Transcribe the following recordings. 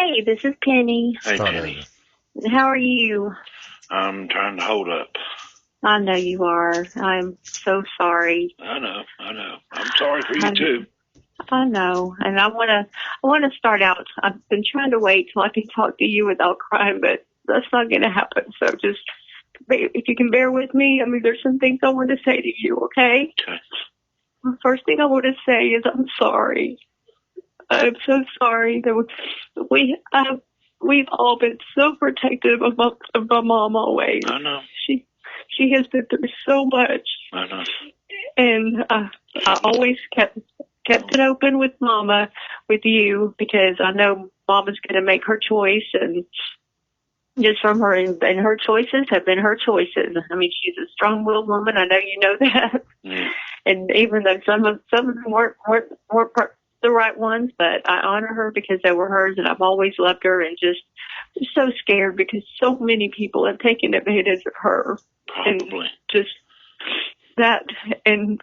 Hey, this is Pennie. Hey, Pennie. How are you? I'm trying to hold up. I know you are. I'm so sorry. I know. I'm sorry for you too. I know, and I want to start out. I've been trying to wait till I can talk to you without crying, but that's not going to happen. So just, if you can bear with me, I mean, there's some things I want to say to you, okay? Okay. The first thing I want to say is I'm sorry. I'm so sorry that we've all been so protective of my mom always. I know. She has been through so much. I know. And I always kept it open with Mama, with you, because I know Mama's going to make her choice, and just from her, and her choices have been her choices. I mean, she's a strong-willed woman. I know you know that. Yeah. And even though some of them weren't the right ones, but I honor her because they were hers, and I've always loved her, and just so scared because so many people have taken advantage of her. Probably. And just that, and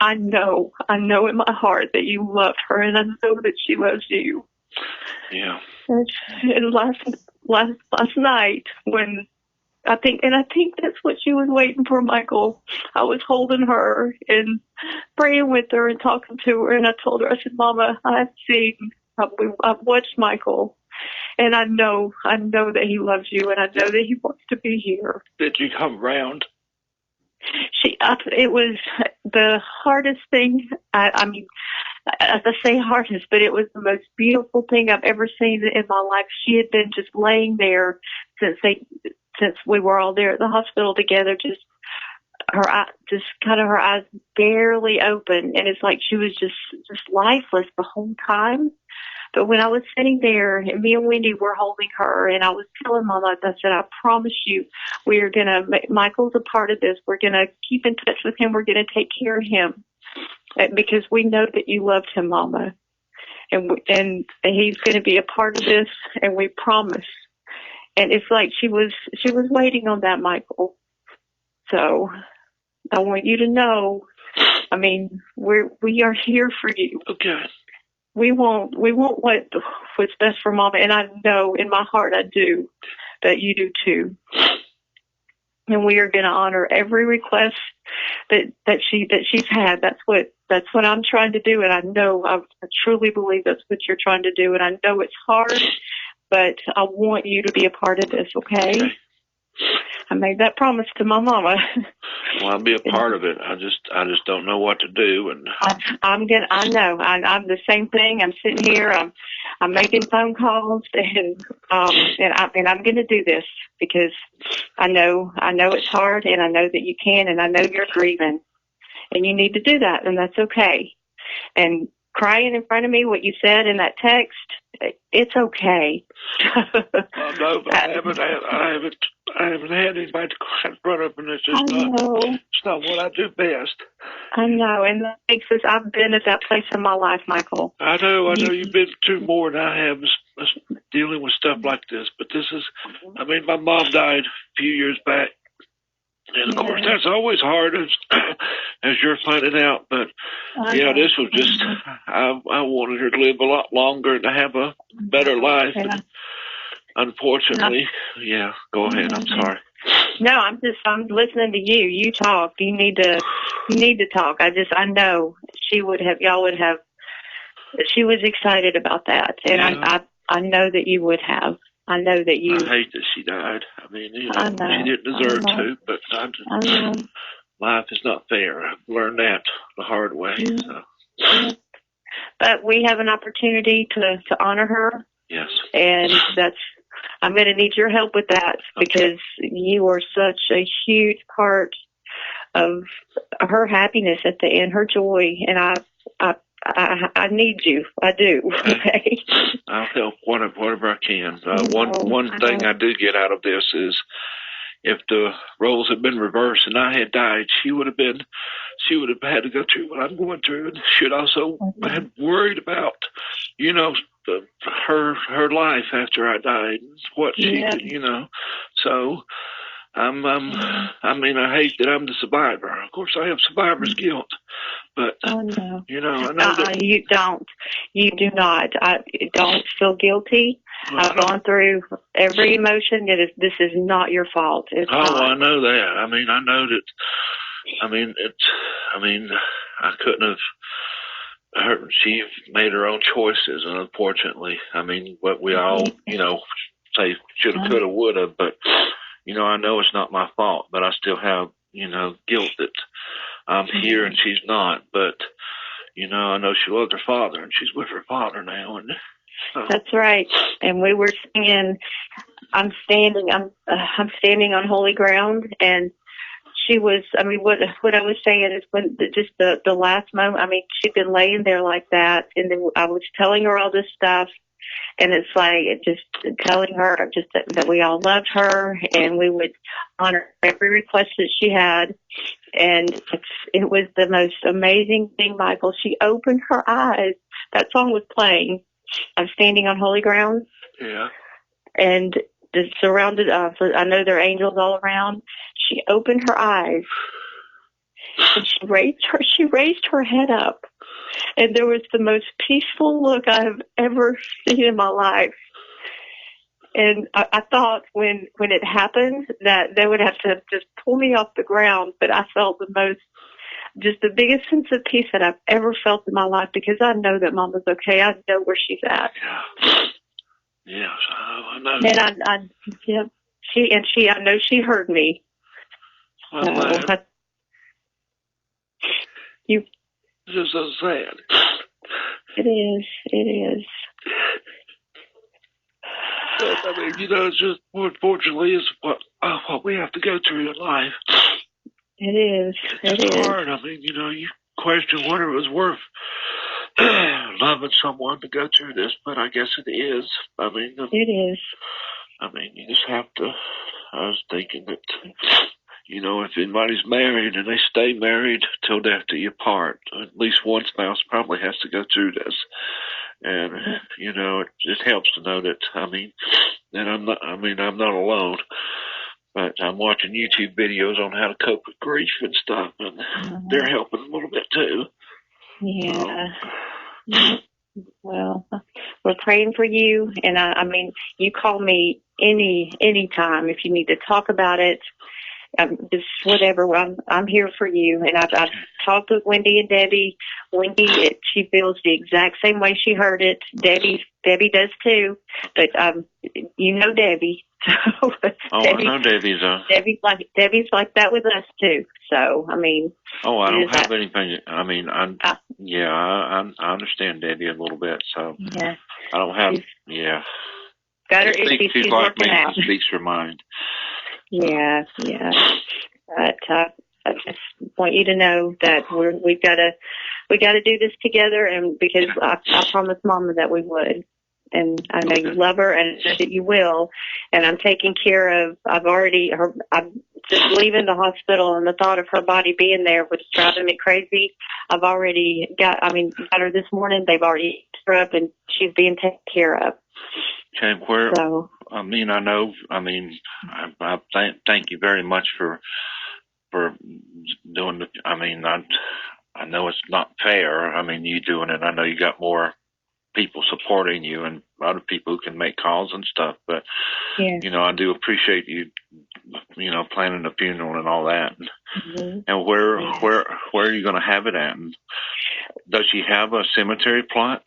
I know in my heart that you loved her, and I know that she loves you. Yeah. And last night, when I think that's what she was waiting for, Michael. I was holding her and praying with her and talking to her, and I told her, I said, Mama, I've watched Michael, and I know that he loves you, and I know that he wants to be here. Did you come around? It was the hardest thing. I mean, as I say hardest, but it was the most beautiful thing I've ever seen in my life. She had been just laying there since we were all there at the hospital together, just her eyes barely open, and it's like she was just lifeless the whole time. But when I was sitting there, and me and Wendy were holding her, and I was telling Mama, I said, I promise you, Michael's a part of this. We're going to keep in touch with him. We're going to take care of him, because we know that you loved him, Mama. And he's going to be a part of this, and we promise. And it's like she was waiting on that, Michael. So I want you to know, I mean, we are here for you. Okay. We won't what's best for Mama, and I know in my heart I do that you do too. And we are going to honor every request that she's had. That's what I'm trying to do, and I know I truly believe that's what you're trying to do, and I know it's hard, but I want you to be a part of this, okay? I made that promise to my Mama. Well, I'll be a part of it. I just don't know what to do, and I'm the same thing. I'm sitting here. I'm making phone calls, and I'm going to do this because I know it's hard, and I know that you can, and I know you're grieving, and you need to do that, and that's okay. And crying in front of me, what you said in that text, it's okay. No, but I haven't had anybody to cry in front of, and it's just not what I do best. I know, and that makes us. I've been at that place in my life, Michael. I know you've been through more than I have dealing with stuff like this, but this is, I mean, my mom died a few years back, and of course that's always hard as you're finding out, but this was just, I wanted her to live a lot longer and to have a better life, and unfortunately, go ahead, I'm sorry. No, I'm listening to you. You talk. You need to talk. I know she was excited about that, and I know that you would have. I know that you. I hate that she died. I mean, she didn't deserve to, but life is not fair. I've learned that the hard way. So. But we have an opportunity to honor her. Yes. And I'm going to need your help with that because you are such a huge part of her happiness at the end, her joy, and I need you. I do. Okay. I'll help whatever I can. One thing I do get out of this is if the roles had been reversed and I had died, she would have had to go through what I'm going through, and she'd also been worried about, her life after I died, what she could, So I hate that I'm the survivor. Of course, I have survivor's guilt, but I know that you do not. Don't feel guilty. I've gone through every emotion. This is not your fault. It's not. I know that. I know that. I couldn't have. She made her own choices, and unfortunately, what we all, say shoulda, coulda, woulda, but, I know it's not my fault, but I still have, guilt that I'm here and she's not, but, I know she loved her father, and she's with her father now, and That's right. And we were singing, I'm standing on holy ground, and she was, what I was saying is when just the last moment, she'd been laying there like that, and then I was telling her all this stuff, and it's like just telling her just that we all loved her, and we would honor every request that she had, and it was the most amazing thing, Michael. She opened her eyes. That song was playing. I'm standing on holy ground. Yeah. And surrounded, I know there are angels all around. She opened her eyes, and she raised her head up, and there was the most peaceful look I have ever seen in my life. And I thought when it happened that they would have to just pull me off the ground, but I felt the biggest sense of peace that I've ever felt in my life, because I know that Mama's okay. I know where she's at. Yeah. Yes, I know. And I know she heard me. This is so sad. It is. But, it's just, unfortunately, is what we have to go through in life. It is. It's hard. You question whether it was worth loving someone to go through this, but I guess it is. It is. You just have to. I was thinking that, if anybody's married and they stay married till death do you part, at least one spouse probably has to go through this. And, it helps to know that, that I'm not alone. But I'm watching YouTube videos on how to cope with grief and stuff, and they're helping a little bit too. Yeah. Well, we're praying for you, and you call me any time if you need to talk about it. Just whatever. I'm here for you, and I've talked with Wendy and Debbie. Wendy, she feels the exact same way she heard it. Debbie does too, but Debbie. So, I know Debbie's. Debbie's like that with us too. So I don't have anything. I understand Debbie a little bit. So yeah, I don't have. Got her issues. She's like working me. out. She speaks her mind. Yeah. But I just want you to know that we got to do this together, and because I promised Mama that we would. And I know you love her, and I know that you will. And I'm taking care of. I'm just leaving the hospital, and the thought of her body being there was driving me crazy. I've already got her this morning. They've already picked her up, and she's being taken care of. Okay, I know. I thank you very much for doing. I know it's not fair. You doing it. I know you got more people supporting you and other people who can make calls and stuff, but I do appreciate you planning the funeral and all that. And where are you going to have it at? And does she have a cemetery plot?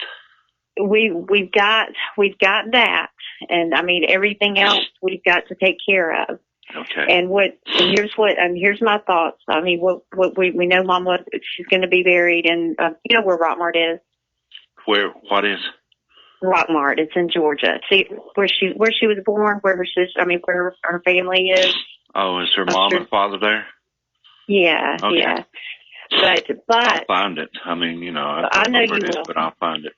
We've got that, and everything else we've got to take care of. Okay. And here's my thoughts. What we know, Mama, she's going to be buried, and where Rockmart is. What is? Rockmart. It's in Georgia. See where she was born, where her sister, where her family is. Oh, is her mom and father there? Yeah, okay. Yeah. But I'll find it. I know you will. But I'll find it.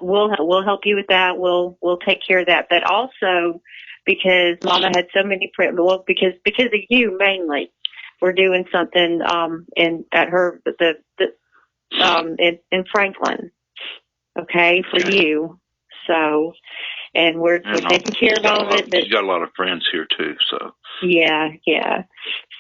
We'll help you with that. We'll take care of that. But also because Mama had so many because of you mainly, we're doing something in Franklin. Okay, for you. So, and we're taking care of all of it. You got a lot of friends here too, so. Yeah.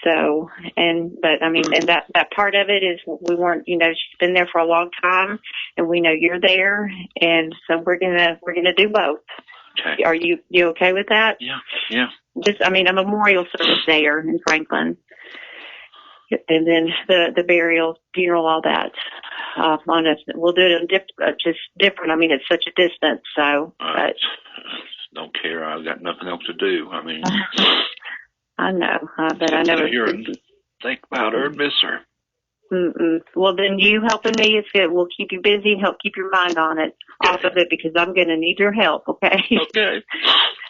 So, and that part of it is we weren't, she's been there for a long time, and we know you're there, and so we're gonna do both. Okay. Are you okay with that? Yeah. Just, I mean, a memorial service there in Franklin, and then the burial, funeral, all that. On us, we'll do it just different. I mean, it's such a distance, so. But don't care. I've got nothing else to do. I mean, I know, but I know it's. Think about her and miss her. Well, then you helping me is good. We'll keep you busy, help keep your mind on it, off of it, because I'm going to need your help. Okay. Okay.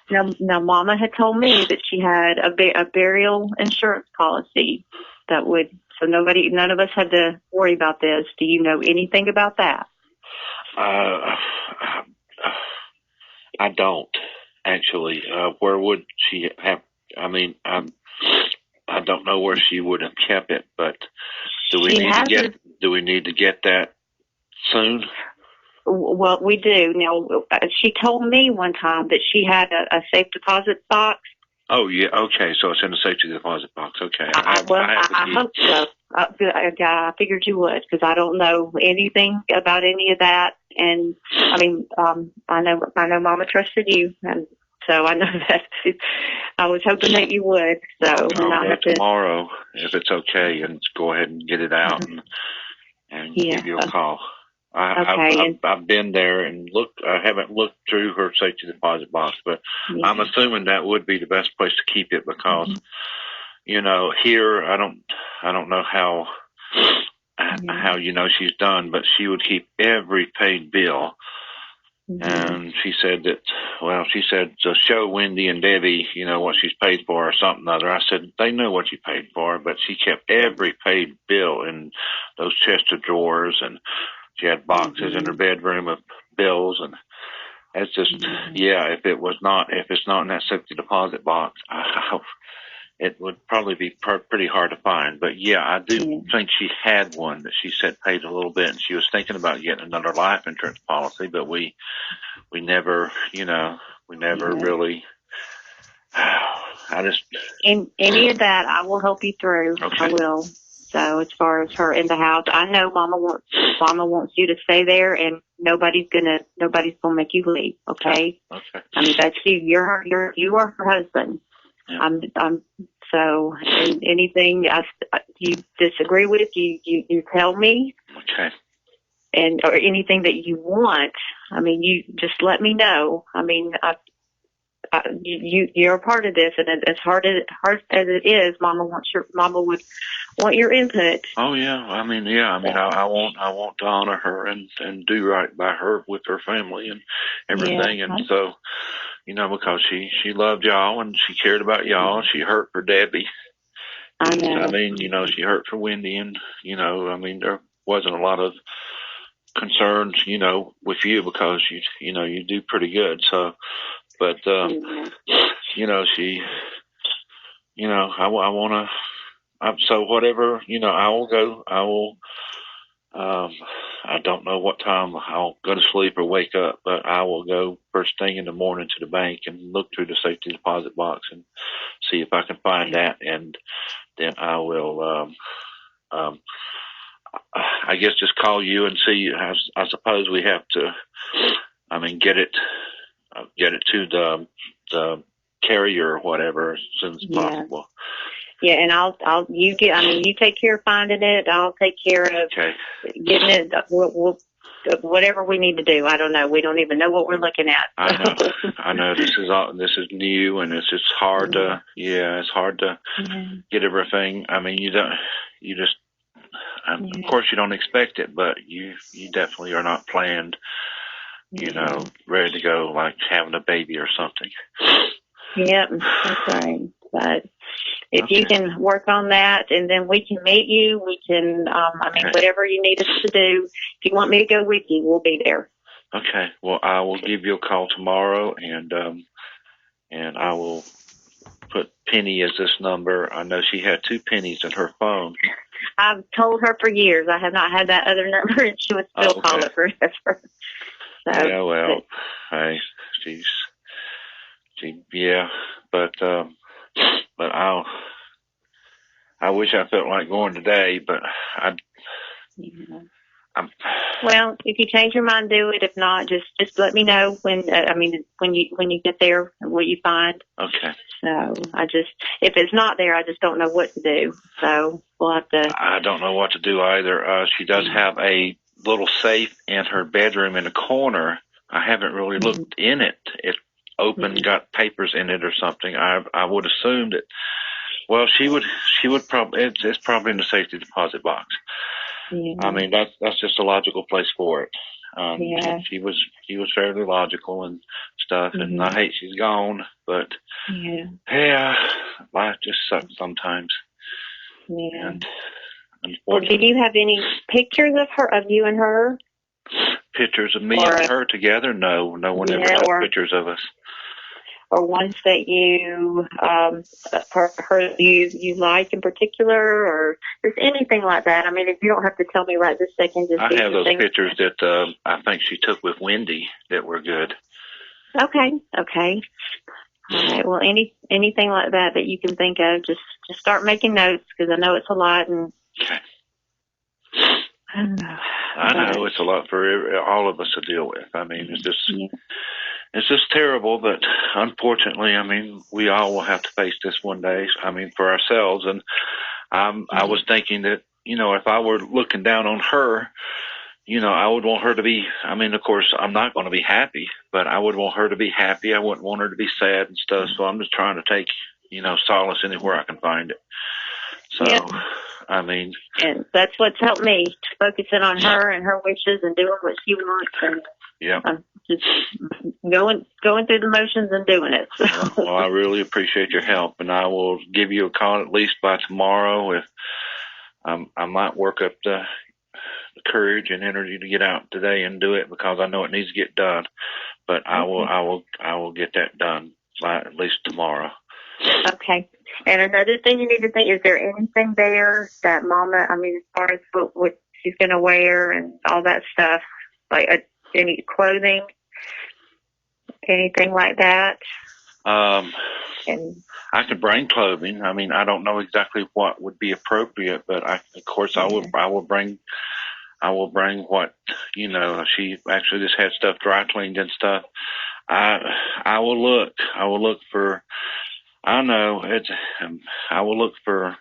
Now, Mama had told me that she had a burial insurance policy that would, so none of us had to worry about this. Do you know anything about that? I don't actually. Where would she have? I mean, I don't know where she would have kept it, but do we need to get that soon? Well, we do. Now, she told me one time that she had a safe deposit box. Oh, yeah. Okay. So it's in the safety deposit box. Okay. I hope so. I figured you would, because I don't know anything about any of that. And I mean, I know Mama trusted you, and so I know that I was hoping that you would. So I'll go tomorrow, if it's okay, and go ahead and get it out and give you a call. I've been there and looked. I haven't looked through her safety deposit box, but I'm assuming that would be the best place to keep it, because here I don't know how she's done, but she would keep every paid bill. And she said to show Wendy and Debbie, what she's paid for or something or other. I said, they know what you paid for, but she kept every paid bill in those chest of drawers, and she had boxes in her bedroom of bills. And it's just, if it's not in that safety deposit box, it would probably be pretty hard to find. But I do think she had one that she said paid a little bit, and she was thinking about getting another life insurance policy, but we never really. In any of that, I will help you through. Okay. I will. So as far as her in the house, I know Mama wants you to stay there, and nobody's gonna make you leave. Okay. Okay. I mean, that's you. You are her husband. Yeah. I'm so, and anything you disagree with, you tell me. Okay. And or anything that you want, I mean, you just let me know. I mean, you're a part of this, and as hard as it is, Mama would want your input. Oh yeah, I want to honor her and do right by her with her family and everything, and so. Because she loved y'all and she cared about y'all. She hurt for Debbie. I know. I mean, she hurt for Wendy, and there wasn't a lot of concerns, with you, because you do pretty good. So, but she, I want to. So whatever, I will go. I will. I don't know what time I'll go to sleep or wake up, but I will go first thing in the morning to the bank and look through the safety deposit box and see if I can find that, and then I will, I guess, just call you and see. I suppose we have to, get it to the carrier or whatever as soon as possible. Yeah, and you take care of finding it. I'll take care of getting it. We'll whatever we need to do. I don't know. We don't even know what we're looking at. I know. This is new, and it's just hard to. Yeah, it's hard to get everything. I mean, of course you don't expect it, but you definitely are not planned. Ready to go, like having a baby or something. Yep, that's right. But if you can work on that, and then we can meet you, we can, whatever you need us to do. If you want me to go with you, we'll be there. Okay. Well, I will give you a call tomorrow, and I will put Pennie as this number. I know she had 2 Pennies in her phone. I've told her for years I have not had that other number, and she would still call it forever. So, hey, but I wish I felt like going today, but Well, if you change your mind, do it. If not, just let me know when when you get there and what you find. Okay. So if it's not there, I just don't know what to do. So we'll have to. I don't know what to do either. She does have a little safe in her bedroom in the corner. I haven't really looked in it. It open, got papers in it or something. I would assume that. Well, she would probably. It's probably in the safety deposit box. Yeah. I mean, that's just a logical place for it. Yeah. She was fairly logical and stuff, and I hate she's gone, but life just sucks sometimes. Yeah. And well, did you have any pictures of you and her? Pictures of me and her together? No one ever took pictures of us. Or ones that you you like in particular, or just anything like that. I mean, if you don't have to tell me right this second, just I have those pictures that I think she took with Wendy that were good. Okay. All right. Well, anything like that you can think of, just start making notes, because I know it's a lot. And okay. I know it's a lot for all of us to deal with. I mean, it's just terrible, but unfortunately, I mean, we all will have to face this one day. I mean, for ourselves. And I was thinking that, if I were looking down on her, I would want her to be, I mean, of course, I'm not going to be happy, but I would want her to be happy. I wouldn't want her to be sad and stuff. So I'm just trying to take, solace anywhere I can find it. So, I mean. And that's what's helped me, focusing on her and her wishes and doing what she wants. And I'm just going through the motions and doing it. So. Well, I really appreciate your help, and I will give you a call at least by tomorrow. If I might work up the courage and energy to get out today and do it, because I know it needs to get done. But I will get that done by at least tomorrow. Okay. And another thing you need to think, is there anything there that Mama, I mean, as far as what she's going to wear and all that stuff, like any clothing, anything like that? And I could bring clothing. I mean, I don't know exactly what would be appropriate, but I will bring what, she actually just had stuff dry cleaned and stuff. I will look for, I know it's, I will look for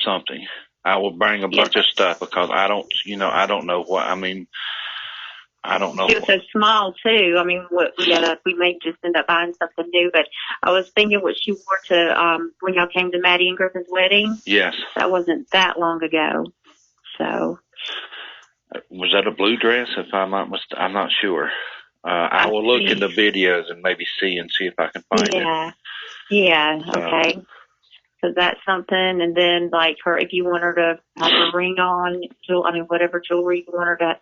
something. I will bring a bunch of stuff, because I don't know what, I mean, I don't know. It was so small too. I mean, we may just end up buying something new, but I was thinking what she wore to, when y'all came to Maddie and Griffin's wedding. Yes. That wasn't that long ago. So. Was that a blue dress? If I'm not sure. I will look in the videos and maybe see if I can find it. Yeah. Okay. So that's something. And then, like, if you want her to have a ring on, whatever jewelry you want her to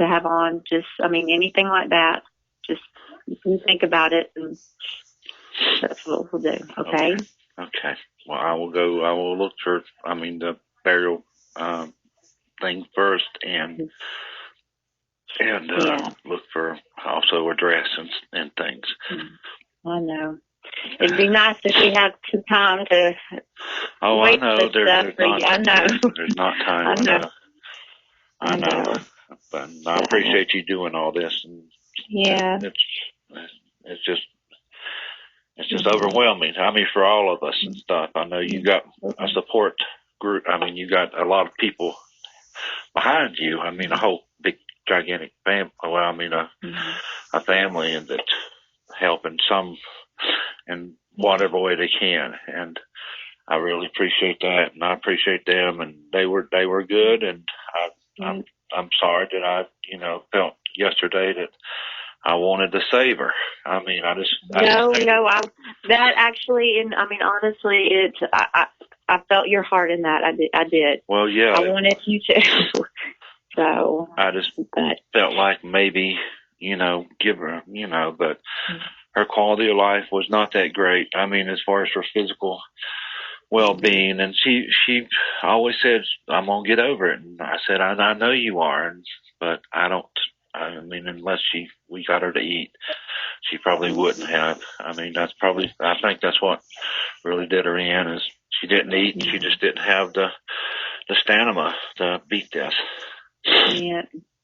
have on, just, anything like that. Just, you can think about it, and that's what we'll do. Okay. Okay. Well, I will look for, the burial, thing first, and look for also a dress and things. I know. It'd be nice if we had some time to. Oh, I know. There's not time. I know. But I appreciate you doing all this. And it's just overwhelming. I mean, for all of us and stuff. I know you got a support group. I mean, you got a lot of people behind you. I mean, a whole big, gigantic family. Well, I mean, a family, and that helping some in whatever way they can. And I really appreciate that, and I appreciate them. And they were good. And I'm sorry that I felt yesterday that I wanted to save her. I mean, that actually, and honestly, I felt your heart in that. I did. Well, yeah. I wanted you to. So. I just felt like maybe, give her, but her quality of life was not that great. I mean, as far as her physical well-being, and she always said, "I'm gonna get over it." And I said, "I know you are, but I don't. I mean, unless we got her to eat, she probably wouldn't have. I mean, I think that's what really did her in, is she didn't eat, and she just didn't have the stamina to beat this." Yeah.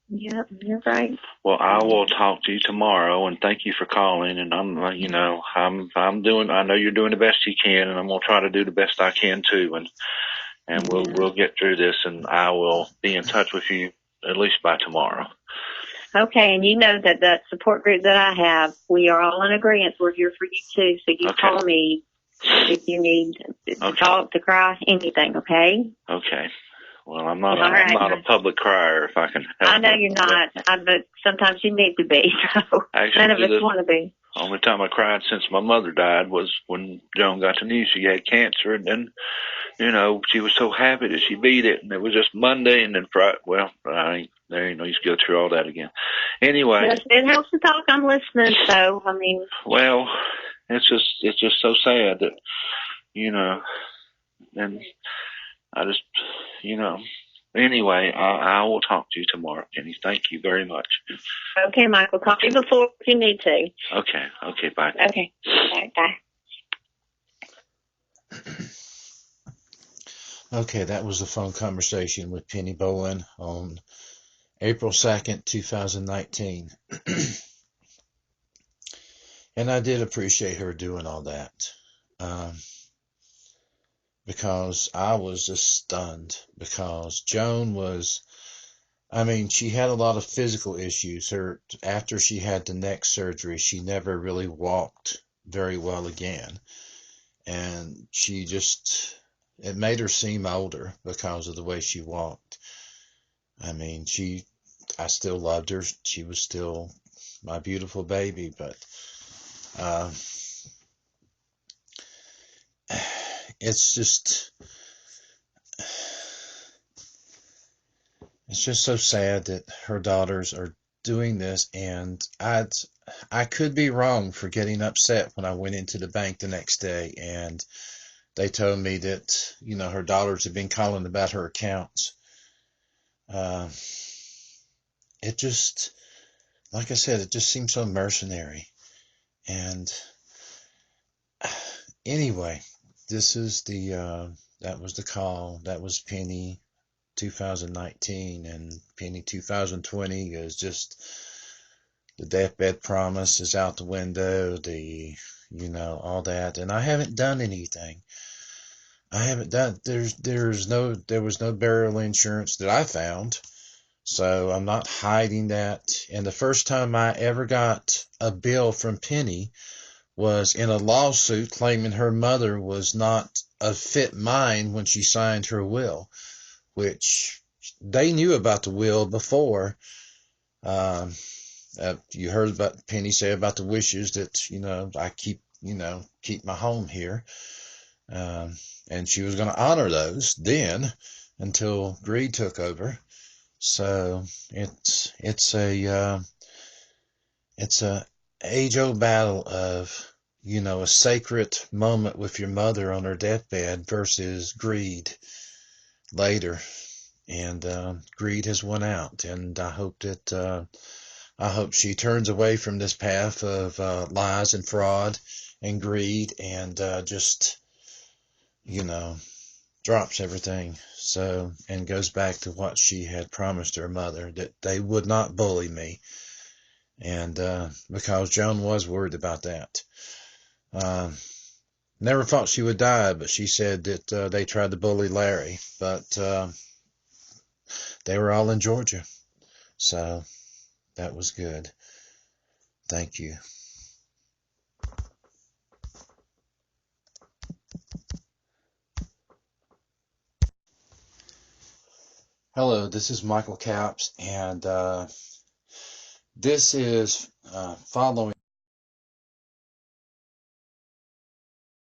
Yep, you're right. Well, I will talk to you tomorrow, and thank you for calling. And I'm doing. I know you're doing the best you can, and I'm gonna try to do the best I can too. And we'll get through this, and I will be in touch with you at least by tomorrow. Okay, and you know that support group that I have, we are all in agreement. We're here for you too. So you call me if you need to talk, to cry, anything. Okay. Okay. Well, I'm not a public crier, if I can help it. I know you're not, but sometimes you need to be. So none of us want to be. Only time I cried since my mother died was when Joan got the news she had cancer, and then, she was so happy that she beat it, and it was just Monday, and then Friday. Well, I ain't no use to go through all that again. Anyway, it helps to talk. I'm listening. So I mean, well, it's just so sad that, and I just, Anyway, I will talk to you tomorrow, Pennie. Thank you very much. Okay, Michael. Call me before if you need to. Okay, bye. Okay, bye. Okay, that was the phone conversation with Pennie Bowen on April 2nd, 2019. And I did appreciate her doing all that. Because I was just stunned, because Joan she had a lot of physical issues. After she had the neck surgery, she never really walked very well again. And it made her seem older because of the way she walked. I still loved her. She was still my beautiful baby, but, it's just so sad that her daughters are doing this, and I could be wrong for getting upset when I went into the bank the next day and they told me that, her daughters had been calling about her accounts. It just, like I said, it just seems so mercenary. And anyway, that was the call. That was Pennie 2019, and Pennie 2020 is just the deathbed promise is out the window, all that. And I haven't done anything. There was no burial insurance that I found. So I'm not hiding that. And the first time I ever got a bill from Pennie was in a lawsuit claiming her mother was not a fit mind when she signed her will, which they knew about the will before. You heard about Pennie say about the wishes that, I keep my home here. And she was going to honor those then until greed took over. So it's a age-old battle of, a sacred moment with your mother on her deathbed versus greed later. And greed has won out, and I hope she turns away from this path of lies and fraud and greed, and just drops everything. So, and goes back to what she had promised her mother, that they would not bully me. And because Joan was worried about that. Never thought she would die, but she said that they tried to bully Larry, but they were all in Georgia. So that was good. Thank you. Hello, this is Michael Capps, and this is following